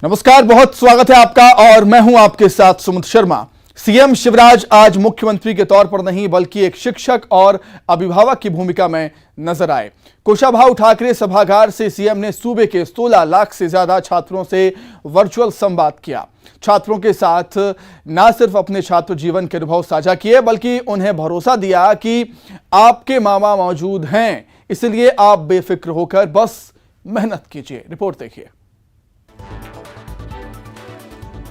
नमस्कार, बहुत स्वागत है आपका और मैं हूं आपके साथ सुमित शर्मा। सीएम शिवराज आज मुख्यमंत्री के तौर पर नहीं बल्कि एक शिक्षक और अभिभावक की भूमिका में नजर आए। कुशाभाऊ ठाकरे सभागार से सीएम ने सूबे के 16 लाख से ज्यादा छात्रों से वर्चुअल संवाद किया। छात्रों के साथ न सिर्फ अपने छात्र जीवन के अनुभव साझा किए बल्कि उन्हें भरोसा दिया कि आपके मामा मौजूद हैं, इसलिए आप बेफिक्र होकर बस मेहनत कीजिए। रिपोर्ट देखिए।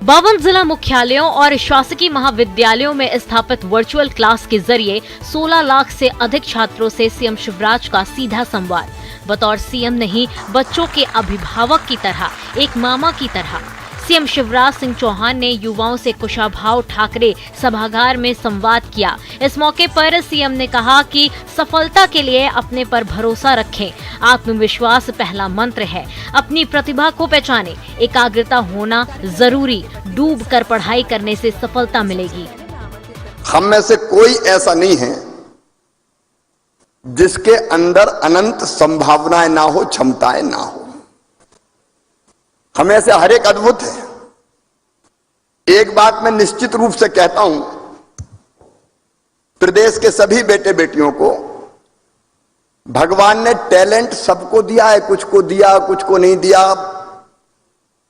52 जिला मुख्यालयों और शासकीय महाविद्यालयों में स्थापित वर्चुअल क्लास के जरिए 16 लाख से अधिक छात्रों से सीएम शिवराज का सीधा संवाद। बतौर सीएम नहीं, बच्चों के अभिभावक की तरह, एक मामा की तरह सीएम शिवराज सिंह चौहान ने युवाओं से कुशाभाऊ ठाकरे सभागार में संवाद किया। इस मौके पर सीएम ने कहा कि सफलता के लिए अपने पर भरोसा रखें, आत्मविश्वास पहला मंत्र है, अपनी प्रतिभा को पहचानें, एकाग्रता होना जरूरी, डूब कर पढ़ाई करने से सफलता मिलेगी। हम में से कोई ऐसा नहीं है जिसके अंदर अनंत संभावनाएं ना हो, क्षमताएं ना हो। हमें से हर एक अद्भुत है। एक बात मैं निश्चित रूप से कहता हूं, प्रदेश के सभी बेटे बेटियों को भगवान ने टैलेंट सबको दिया है। कुछ को दिया, कुछ को नहीं दिया।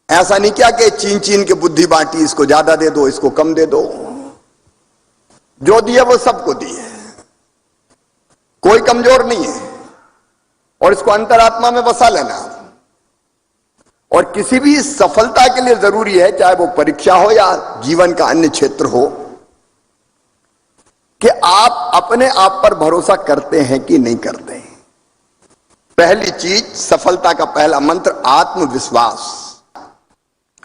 ऐसा नहीं किया कि चीन चीन के बुद्धि बांटी, इसको ज्यादा दे दो, इसको कम दे दो। जो दिया वो सबको दी है, कोई कमजोर नहीं है। और इसको अंतरात्मा में बसा लेना। और किसी भी सफलता के लिए जरूरी है, चाहे वो परीक्षा हो या जीवन का अन्य क्षेत्र हो, कि आप अपने आप पर भरोसा करते हैं कि नहीं करते हैं। पहली चीज, सफलता का पहला मंत्र आत्मविश्वास।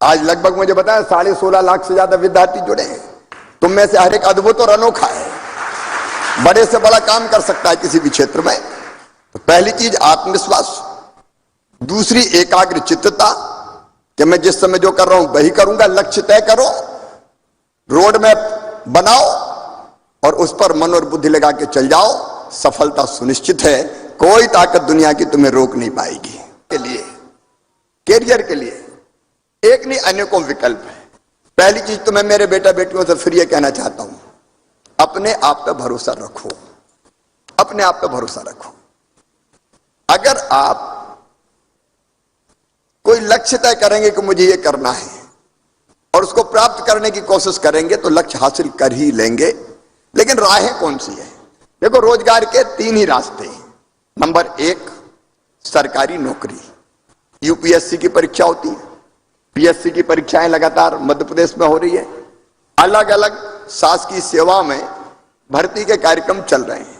आज लगभग मुझे बताया 16.5 लाख से ज्यादा विद्यार्थी जुड़े हैं। तुम में से हर एक अद्भुत और अनोखा है, बड़े से बड़ा काम कर सकता है किसी भी क्षेत्र में। तो पहली चीज आत्मविश्वास। दूसरी एकाग्र चित्तता, कि मैं जिस समय जो कर रहा हूं वही करूंगा। लक्ष्य तय करो, रोड मैप बनाओ और उस पर मन और बुद्धि लगा के चल जाओ। सफलता सुनिश्चित है, कोई ताकत दुनिया की तुम्हें रोक नहीं पाएगी। के लिए, कैरियर के लिए एक नहीं अनेकों विकल्प है। पहली चीज तो मैं मेरे बेटा बेटियों से फिर यह कहना चाहता हूं, अपने आप पर भरोसा रखो। अपने आप पर भरोसा रखो। अगर आप कोई लक्ष्य तय करेंगे कि मुझे ये करना है और उसको प्राप्त करने की कोशिश करेंगे तो लक्ष्य हासिल कर ही लेंगे। लेकिन राहें कौन सी है? देखो, रोजगार के 3 ही रास्ते हैं। नंबर 1, सरकारी नौकरी। यूपीएससी की परीक्षा होती है, पीएससी की परीक्षाएं लगातार मध्य प्रदेश में हो रही है। अलग अलग शासकीय सेवा में भर्ती के कार्यक्रम चल रहे हैं।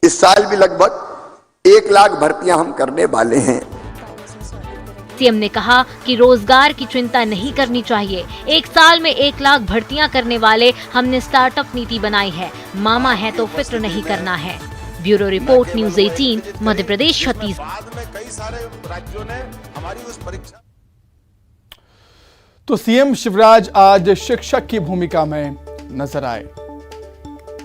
इस साल भी लगभग 1 लाख भर्तियां हम करने वाले हैं। सीएम ने कहा कि रोजगार की चिंता नहीं करनी चाहिए। 1 साल में 1 लाख भर्तियां करने वाले हमने स्टार्टअप नीति बनाई है। मामा है तो फिक्र नहीं करना है। Bureau report, news 18, Madhya Pradesh, Chhattisgarh. तो सीएम शिवराज आज शिक्षक की भूमिका में नजर आए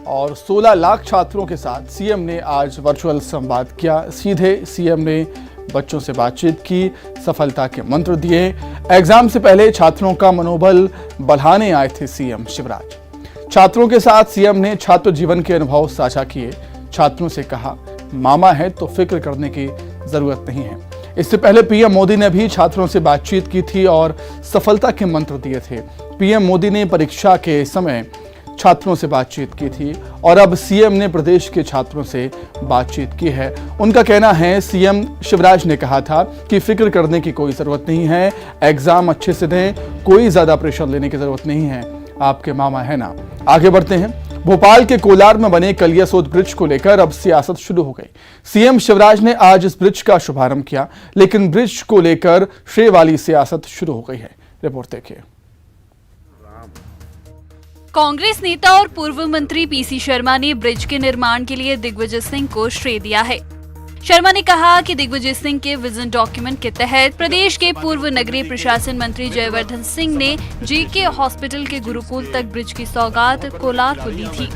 और 16 लाख छात्रों के साथ सीएम ने आज वर्चुअल संवाद किया। सीधे सीएम ने बच्चों से बातचीत की, सफलता के मंत्र दिए। एग्जाम से पहले छात्रों का मनोबल बढ़ाने आए थे सीएम शिवराज। छात्रों के साथ सीएम ने छात्र जीवन के अनुभव साझा किए। छात्रों से कहा, मामा है तो फिक्र करने की जरूरत नहीं है। इससे पहले पीएम मोदी ने भी छात्रों से बातचीत की थी और सफलता के मंत्र दिए थे। पीएम मोदी ने परीक्षा के समय छात्रों से बातचीत की थी और अब सीएम ने प्रदेश के छात्रों से बातचीत की है। उनका कहना है, सीएम शिवराज ने कहा था कि फिक्र करने की कोई जरूरत नहीं है, एग्जाम अच्छे से दें, कोई ज्यादा प्रेशर लेने की जरूरत नहीं है, आपके मामा है ना। आगे बढ़ते हैं। भोपाल के कोलार में बने कलियासोत ब्रिज को लेकर अब सियासत शुरू हो गई। सीएम शिवराज ने आज इस ब्रिज का शुभारंभ किया, लेकिन ब्रिज को लेकर श्रेय वाली सियासत शुरू हो गई है। रिपोर्ट देखिए। कांग्रेस नेता और पूर्व मंत्री पीसी शर्मा ने ब्रिज के निर्माण के लिए दिग्विजय सिंह को श्रेय दिया है। शर्मा ने कहा कि दिग्विजय सिंह के विजन डॉक्यूमेंट के तहत प्रदेश के पूर्व नगरीय प्रशासन मंत्री जयवर्धन सिंह ने जेके हॉस्पिटल के गुरुकुल तक ब्रिज की सौगात कोलार को दी थी।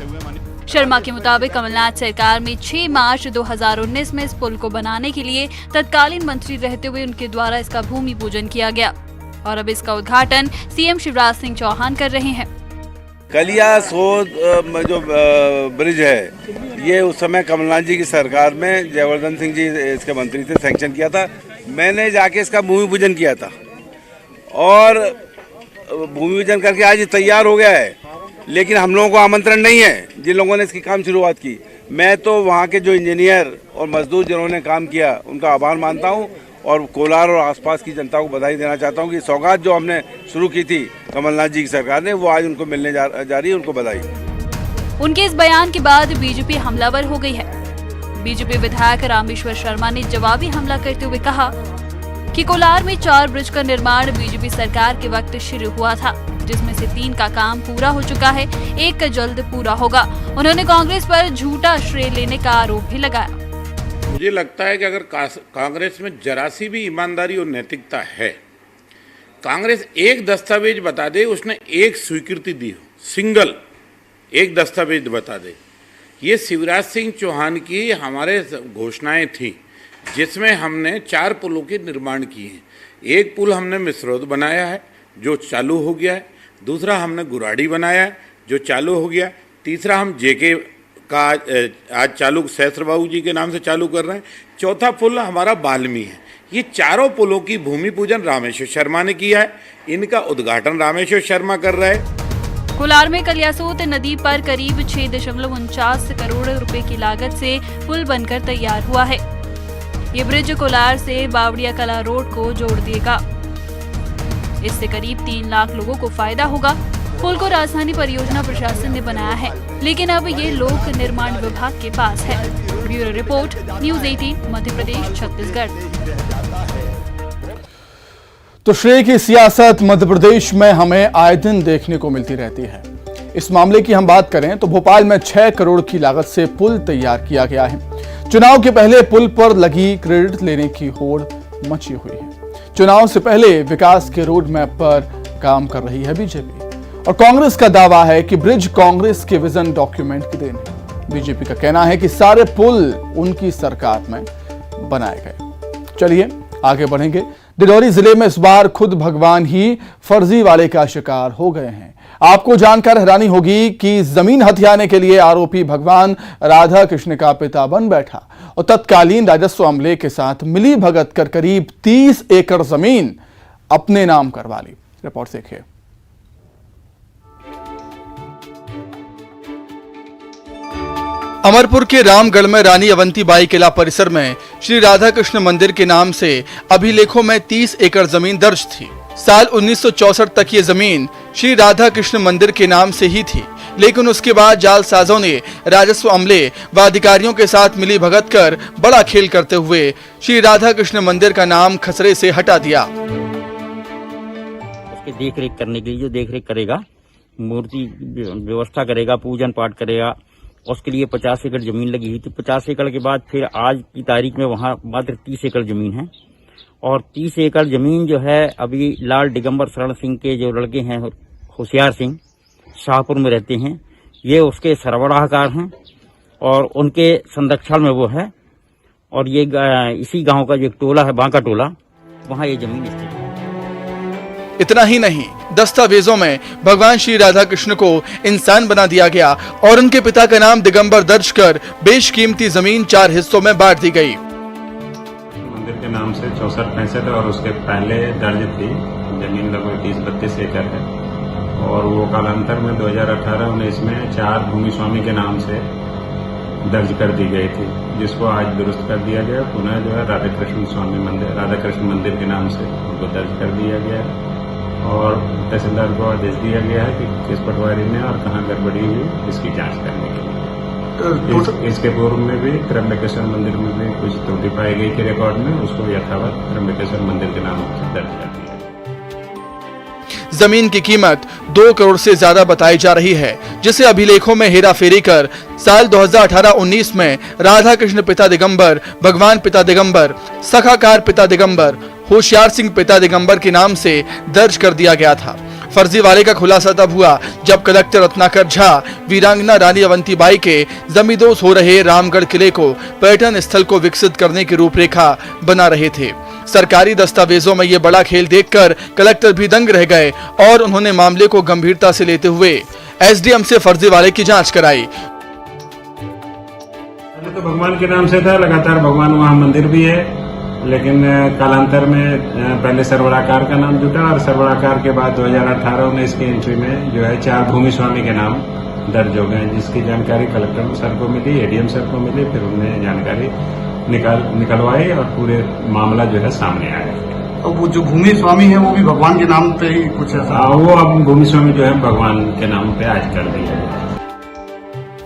शर्मा के मुताबिक कमलनाथ सरकार में 6 मार्च 2019 में इस पुल को बनाने के लिए तत्कालीन मंत्री रहते हुए उनके द्वारा इसका भूमि पूजन किया गया। और अब इसका उद्घाटन सीएम शिवराज सिंह चौहान कर रहे हैं। कलिया सोद जो ब्रिज है, ये उस समय कमलनाथ जी की सरकार में जयवर्धन सिंह जी इसके मंत्री थे, सैंक्शन किया था। मैंने जाके इसका भूमि पूजन किया था और भूमि पूजन करके आज ये तैयार हो गया है, लेकिन हम लोगों को आमंत्रण नहीं है जिन लोगों ने इसकी काम शुरुआत की। मैं तो वहाँ के जो इंजीनियर और मजदूर जिन्होंने काम किया उनका आभार मानता हूँ और कोलार और आसपास की जनता को बधाई देना चाहता हूँ कि सौगात जो हमने शुरू की थी कमलनाथ जी की सरकार ने, वो आज उनको मिलने जा रही है, उनको बधाई। उनके इस बयान के बाद बीजेपी हमलावर हो गई है। बीजेपी विधायक रामेश्वर शर्मा ने जवाबी हमला करते हुए कहा कि कोलार में 4 ब्रिज का निर्माण बीजेपी सरकार के वक्त शुरू हुआ था, जिसमें से 3 का काम पूरा हो चुका है, 1 का जल्द पूरा होगा। उन्होंने कांग्रेस पर झूठा श्रेय लेने का आरोप भी लगाया। मुझे लगता है कि अगर कांग्रेस में जरा सी भी ईमानदारी और नैतिकता है, कांग्रेस एक दस्तावेज बता दे, उसने एक स्वीकृति दी हो, सिंगल एक दस्तावेज बता दे। ये शिवराज सिंह चौहान की हमारे घोषणाएं थी, जिसमें हमने 4 पुलों के निर्माण किए हैं। एक पुल हमने मिसरौद बनाया है जो चालू हो गया है, दूसरा हमने गुराड़ी बनाया है जो चालू हो गया, तीसरा हम जेके का आज चालू सहस्त्र बाबू जी के नाम से चालू कर रहे हैं, चौथा पुल हमारा बाल्मी है। ये चारों पुलों की भूमि पूजन रामेश्वर शर्मा ने किया है, इनका उद्घाटन रामेश्वर शर्मा कर रहे हैं। कोलार में कलियासोत नदी पर करीब 6.49 करोड़ रुपए की लागत से पुल बनकर तैयार हुआ है। ये ब्रिज कोलार से बावड़िया कला रोड को जोड़ देगा। इससे करीब 3 लाख लोगों को फायदा होगा। पुल को राजधानी परियोजना प्रशासन ने बनाया है, लेकिन अब ये लोक निर्माण विभाग के पास है। Bureau report, news 18, Madhya Pradesh, Chhattisgarh. तो श्रेय की सियासत मध्य प्रदेश में हमें आए दिन देखने को मिलती रहती है। इस मामले की हम बात करें तो भोपाल में 6 करोड़ की लागत से पुल तैयार किया गया है। चुनाव के पहले पुल पर लगी क्रेडिट लेने की होड़ मची हुई है। चुनाव से पहले विकास के रोड मैप पर काम कर रही है बीजेपी और कांग्रेस का दावा है कि ब्रिज कांग्रेस के विजन डॉक्यूमेंट की देन है। बीजेपी का कहना है कि सारे पुल उनकी सरकार में बनाए गए। चलिए आगे बढ़ेंगे। डिंडौरी जिले में इस बार खुद भगवान ही फर्जी वाले का शिकार हो गए हैं। आपको जानकर हैरानी होगी कि जमीन हथियाने के लिए आरोपी भगवान राधा कृष्ण का पिता बन बैठा और तत्कालीन राजस्व अमले के साथ मिली भगत कर करीब 30 एकड़ जमीन अपने नाम करवा ली। रिपोर्ट देखिए। अमरपुर के रामगढ़ में रानी अवंतीबाई किला परिसर में श्री राधा कृष्ण मंदिर के नाम से अभिलेखों में 30 एकड़ जमीन दर्ज थी। साल 1964 तक ये जमीन श्री राधा कृष्ण मंदिर के नाम से ही थी, लेकिन उसके बाद जालसाजों ने राजस्व अमले व अधिकारियों के साथ मिली भगत कर बड़ा खेल करते हुए श्री राधा कृष्ण मंदिर का नाम खसरे से हटा दिया। उसकी देखरेख करने के लिए जो देखरेख करेगा, मूर्ति व्यवस्था करेगा, पूजन पाठ करेगा, उसके लिए 50 एकड़ जमीन लगी हुई थी। 50 एकड़ के बाद फिर आज की तारीख में वहाँ मात्र 30 एकड़ जमीन है और 30 एकड़ जमीन जो है अभी लाल दिगंबर शरण सिंह के जो लड़के हैं होशियार सिंह, शाहपुर में रहते हैं, ये उसके सरबराहकार हैं और उनके संरक्षण में वो है। और ये इसी गांव का जो एक टोला है, बांका टोला, वहाँ ये जमीन स्थित है। इतना ही नहीं, दस्तावेजों में भगवान श्री राधा कृष्ण को इंसान बना दिया गया और उनके पिता का नाम दिगंबर दर्ज कर बेशकीमती जमीन 4 हिस्सों में बांट दी गई। मंदिर के नाम से 64-65 और उसके पहले दर्ज थी जमीन लगभग 30-32 एकड़ है और वो कालांतर में 2018-19 में 4 भूमि स्वामी के नाम से दर्ज कर दी गई थी, जिसको आज दुरुस्त कर दिया गया। पुनः जो है राधा कृष्ण स्वामी मंदिर, राधा कृष्ण मंदिर के नाम से उनको दर्ज कर दिया गया और तहसीलदार को आदेश दिया गया है कि किस पटवारी ने और कहाँ गड़बड़ी हुई इसकी जांच करने के लिए। इसके पूर्व में भी त्र्यंबकेश्वर मंदिर में भी कुछ त्रुटि पाई गई थी रिकॉर्ड में, उसको यथावत त्र्यंबकेश्वर मंदिर के नाम से दर्ज कर दिया। जमीन की कीमत 2 करोड़ से ज्यादा बताई जा रही है, जिसे अभिलेखों में हेराफेरी कर साल 2018-19 में राधा कृष्ण पिता दिगंबर, भगवान पिता दिगंबर, सखाकार पिता दिगंबर, होशियार सिंह पिता दिगंबर के नाम से दर्ज कर दिया गया था। फर्जी वाले का खुलासा तब हुआ जब कलेक्टर रत्नाकर झा वीरांगना रानी अवंतीबाई के जमींदोज हो रहे रामगढ़ किले को पर्यटन स्थल को विकसित करने की रूपरेखा बना रहे थे। सरकारी दस्तावेजों में ये बड़ा खेल देखकर कलेक्टर भी दंग रह गए और उन्होंने मामले को गंभीरता से लेते हुए एसडीएम से फर्जीवाड़े की जांच कराई। पहले तो भगवान के नाम से था, लगातार भगवान वहाँ मंदिर भी है, लेकिन कालांतर में पहले सरवराकार का नाम जुटा और सरवराकार के बाद 2018-19 की एंट्री में जो है 4 भूमि स्वामी के नाम दर्ज हो गए, जिसकी जानकारी कलेक्टर सर को मिली, एडीएम सर को मिली, फिर उन्होंने जानकारी निकलवाई और पूरे मामला जो है सामने आया। अब वो जो भूमि स्वामी है वो भी भगवान के नाम पे ही कुछ ऐसा? वो अब भूमि स्वामी जो है भगवान के नाम पे आज कर दिया है।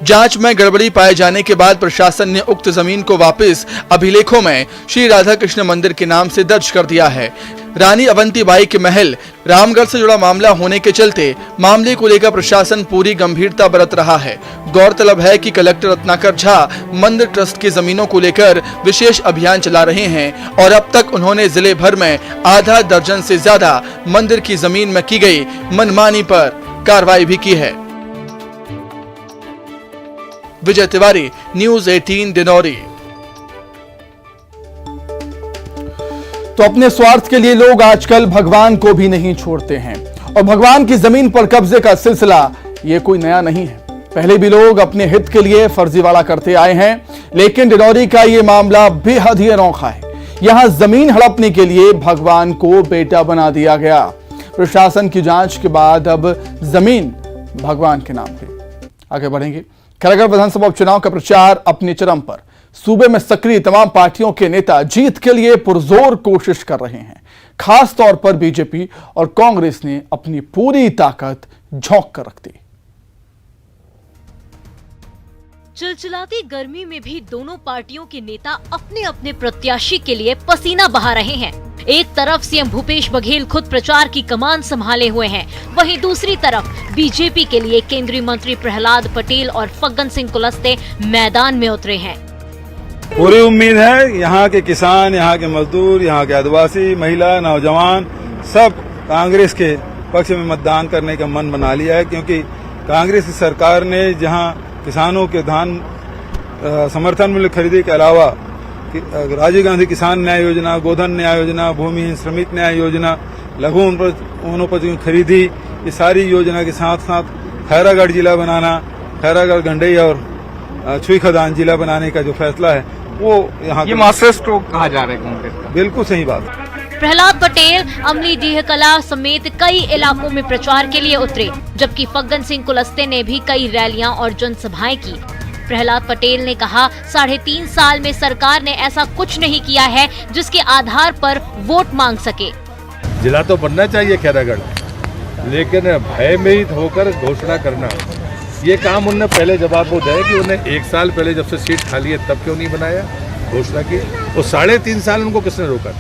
जांच में गड़बड़ी पाए जाने के बाद प्रशासन ने उक्त जमीन को वापस अभिलेखों में श्री राधा कृष्ण मंदिर के नाम से दर्ज कर दिया है। रानी अवंतीबाई के महल रामगढ़ से जुड़ा मामला होने के चलते मामले को लेकर प्रशासन पूरी गंभीरता बरत रहा है। गौरतलब है कि कलेक्टर रत्नाकर झा मंदिर ट्रस्ट की जमीनों को लेकर विशेष अभियान चला रहे हैं और अब तक उन्होंने जिले भर में आधा दर्जन से ज्यादा मंदिर की जमीन में की गई मनमानी पर कार्रवाई भी की है। विजय तिवारी, न्यूज़ 18 डिंडौरी। तो अपने स्वार्थ के लिए लोग आजकल भगवान को भी नहीं छोड़ते हैं और भगवान की जमीन पर कब्जे का सिलसिला ये कोई नया नहीं है। पहले भी लोग अपने हित के लिए फर्जीवाड़ा करते आए हैं, लेकिन डिंडौरी का ये मामला बेहद ही अनोखा है। यहां जमीन हड़पने के लिए भगवान को बेटा बना दिया गया। प्रशासन की जांच के बाद अब जमीन भगवान के नाम पे। आगे बढ़ेंगे। खैरागढ़ विधानसभा उपचुनाव का प्रचार अपने चरम पर। सूबे में सक्रिय तमाम पार्टियों के नेता जीत के लिए पुरजोर कोशिश कर रहे हैं। खास तौर पर बीजेपी और कांग्रेस ने अपनी पूरी ताकत झोंक कर रख दी। चिलचिलाती गर्मी में भी दोनों पार्टियों के नेता अपने अपने प्रत्याशी के लिए पसीना बहा रहे हैं। एक तरफ सीएम भूपेश बघेल खुद प्रचार की कमान संभाले हुए हैं, वहीं दूसरी तरफ बीजेपी के लिए केंद्रीय मंत्री प्रहलाद पटेल और फग्गन सिंह कुलस्ते मैदान में उतरे हैं। पूरी उम्मीद है यहाँ के किसान, यहाँ के मजदूर, यहाँ के आदिवासी, महिला, नौजवान सब कांग्रेस के पक्ष में मतदान करने का मन बना लिया है, क्योंकि कांग्रेस की सरकार ने जहाँ किसानों के धान समर्थन मूल्य खरीदी के अलावा राजीव गांधी किसान न्याय योजना, गोधन न्याय योजना, भूमिहीन श्रमिक न्याय योजना, लघु वनोपजों की खरीदी, ये सारी योजना के साथ साथ खैरागढ़ जिला बनाना, खैरागढ़ गंडई और छुई खदान जिला बनाने का जो फैसला है वो यहाँ ये मास्टर स्ट्रोक कहा जा रहा है कांग्रेस का। बिल्कुल सही बात। प्रहलाद पटेल अमली डीह कला समेत कई इलाकों में प्रचार के लिए उतरे, जबकि फग्गन सिंह कुलस्ते ने भी कई रैलियां और जनसभाएं की। प्रहलाद पटेल ने कहा 3.5 साल में सरकार ने ऐसा कुछ नहीं किया है जिसके आधार पर वोट मांग सके। जिला तो बनना चाहिए खैरागढ़, लेकिन भयभीत होकर घोषणा करना, ये काम उन्होंने पहले जवाब वो दिया कि उन्हें 1 साल पहले जब से सीट खाली है तब क्यों नहीं बनाया, घोषणा की। वो 3.5 साल उनको किसने रोका?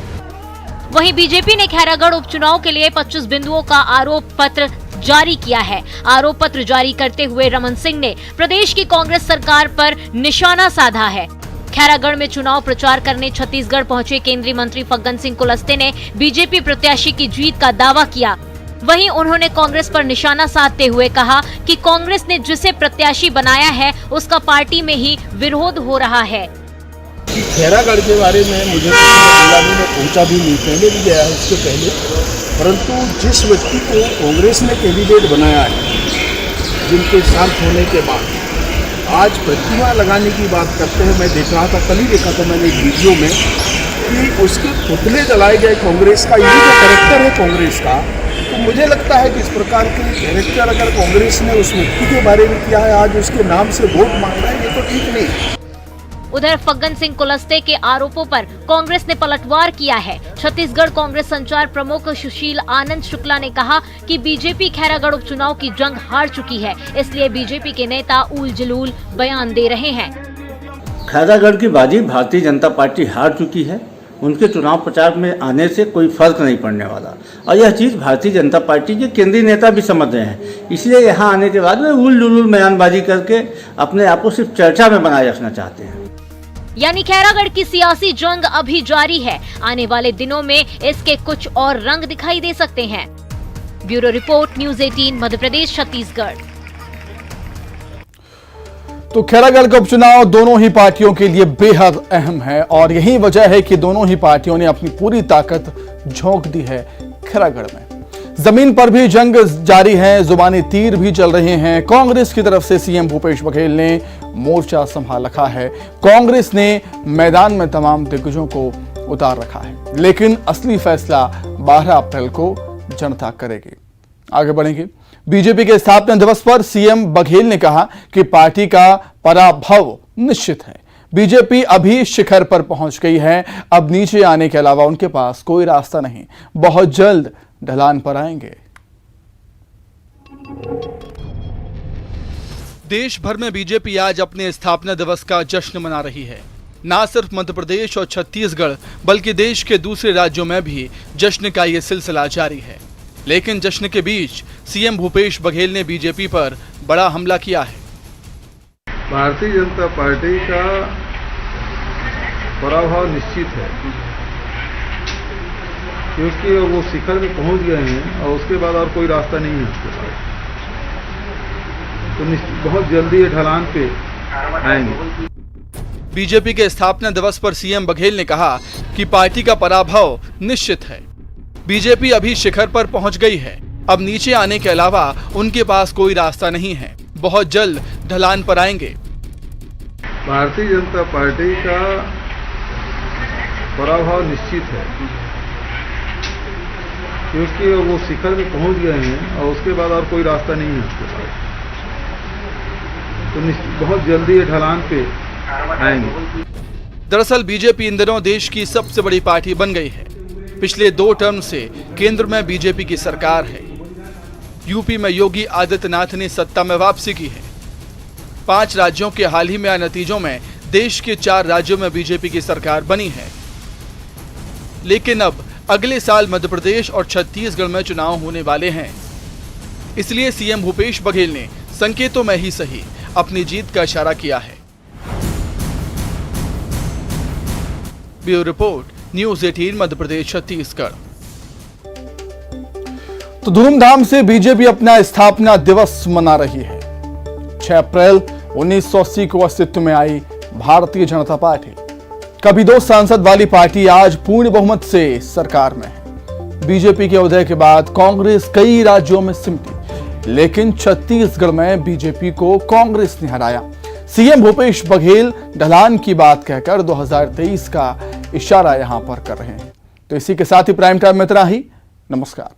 वहीं बीजेपी ने खैरागढ़ उपचुनाव के लिए 25 बिंदुओं का आरोप पत्र जारी किया है। आरोप पत्र जारी करते हुए रमन सिंह ने प्रदेश की कांग्रेस सरकार पर निशाना साधा है। खैरागढ़ में चुनाव प्रचार करने छत्तीसगढ़ पहुंचे केंद्रीय मंत्री फग्गन सिंह कुलस्ते ने बीजेपी प्रत्याशी की जीत का दावा किया। वहीं उन्होंने कांग्रेस पर निशाना साधते हुए कहा कि कांग्रेस ने जिसे प्रत्याशी बनाया है उसका पार्टी में ही विरोध हो रहा है। खैरागढ़ के बारे में मुझे में पहुंचा भी नहीं, पहले भी गया है इसके पहले, परंतु जिस व्यक्ति को कांग्रेस ने कैंडिडेट बनाया है, जिनके शांत होने के बाद आज प्रतिमा लगाने की बात करते हैं। मैं देख रहा था, कल ही देखा था मैंने एक वीडियो में कि उसके पुतले जलाए गए कांग्रेस का। ये जो कैरेक्टर है कांग्रेस का, तो मुझे लगता है कि इस प्रकार के कैरेक्टर अगर कांग्रेस ने उस व्यक्ति के बारे में किया है, आज उसके नाम से वोट मांग रहा है, ये तो ठीक नहीं। उधर फग्गन सिंह कुलस्ते के आरोपों पर कांग्रेस ने पलटवार किया है। छत्तीसगढ़ कांग्रेस संचार प्रमुख सुशील आनंद शुक्ला ने कहा कि बीजेपी खैरागढ़ उपचुनाव की जंग हार चुकी है, इसलिए बीजेपी के नेता उल जलूल बयान दे रहे हैं। खैरागढ़ की बाजी भारतीय जनता पार्टी हार चुकी है, उनके चुनाव प्रचार में आने से कोई फर्क नहीं पड़ने वाला, और यह चीज़ भारतीय जनता पार्टी के केंद्रीय नेता भी समझ रहे हैं। इसलिए यहाँ आने के बाद वे उल जुलूल बयानबाजी करके अपने आप को सिर्फ चर्चा में बनाए रखना चाहते हैं। यानी खैरागढ़ की सियासी जंग अभी जारी है। आने वाले दिनों में इसके कुछ और रंग दिखाई दे सकते हैं। Bureau report, news 18 Madhya Pradesh Chhattisgarh. तो खैरागढ़ का उपचुनाव दोनों ही पार्टियों के लिए बेहद अहम है और यही वजह है कि दोनों ही पार्टियों ने अपनी पूरी ताकत झोंक दी है खैरागढ़ में। जमीन पर भी जंग जारी है, जुबानी तीर भी चल रहे हैं। कांग्रेस की तरफ से सीएम भूपेश बघेल ने मोर्चा संभाल रखा है। कांग्रेस ने मैदान में तमाम दिग्गजों को उतार रखा है, लेकिन असली फैसला 12 अप्रैल को जनता करेगी। आगे बढ़ेंगे। बीजेपी के स्थापना दिवस पर सीएम बघेल ने कहा कि पार्टी का पराभव निश्चित है। बीजेपी अभी शिखर पर पहुंच गई है, अब नीचे आने के अलावा उनके पास कोई रास्ता नहीं, बहुत जल्द ढलान पर आएंगे। देश भर में बीजेपी आज अपने स्थापना दिवस का जश्न मना रही है। न सिर्फ मध्य प्रदेश और छत्तीसगढ़ बल्कि देश के दूसरे राज्यों में भी जश्न का ये सिलसिला जारी है। लेकिन जश्न के बीच सीएम भूपेश बघेल ने बीजेपी पर बड़ा हमला किया है। भारतीय जनता पार्टी का पराभव निश्चित है, क्योंकि वो शिखर में पहुंच गए हैं और उसके बाद और कोई रास्ता नहीं है उसके पास। तो बहुत जल्दी ये ढलान पे आएंगे। बीजेपी के स्थापना दिवस पर सीएम बघेल ने कहा कि पार्टी का पराभव निश्चित है। बीजेपी अभी शिखर पर पहुंच गई है, अब नीचे आने के अलावा उनके पास कोई रास्ता नहीं है, बहुत जल्द ढलान पर आएंगे। भारतीय जनता पार्टी का पराभव निश्चित है, क्योंकि वो शिखर में पहुंच गए हैं और उसके बाद और कोई रास्ता नहीं है उसके पास। तो बहुत जल्दी ये ढलान पे आएंगे। दरअसल बीजेपी इन दिनों देश की सबसे बड़ी पार्टी बन गई है। पिछले 2 टर्म से केंद्र में बीजेपी की सरकार है। यूपी में योगी आदित्यनाथ ने सत्ता में वापसी की है। 5 राज्यों के हाल ही में आए नतीजों में देश के 4 राज्यों में बीजेपी की सरकार बनी है। लेकिन अब अगले साल मध्य प्रदेश और छत्तीसगढ़ में चुनाव होने वाले हैं, इसलिए सीएम भूपेश बघेल ने संकेतों में ही सही अपनी जीत का इशारा किया है। Bureau report, news 18 Madhya Pradesh Chhattisgarh. तो धूमधाम से बीजेपी अपना स्थापना दिवस मना रही है। 6 अप्रैल 1980 को अस्तित्व में आई भारतीय जनता पार्टी, कभी 2 सांसद वाली पार्टी आज पूर्ण बहुमत से सरकार में है। बीजेपी के उदय के बाद कांग्रेस कई राज्यों में सिमटी, लेकिन छत्तीसगढ़ में बीजेपी को कांग्रेस ने हराया। सीएम भूपेश बघेल ढलान की बात कहकर 2023 का इशारा यहां पर कर रहे हैं। तो इसी के साथ ही प्राइम टाइम में इतना ही। नमस्कार।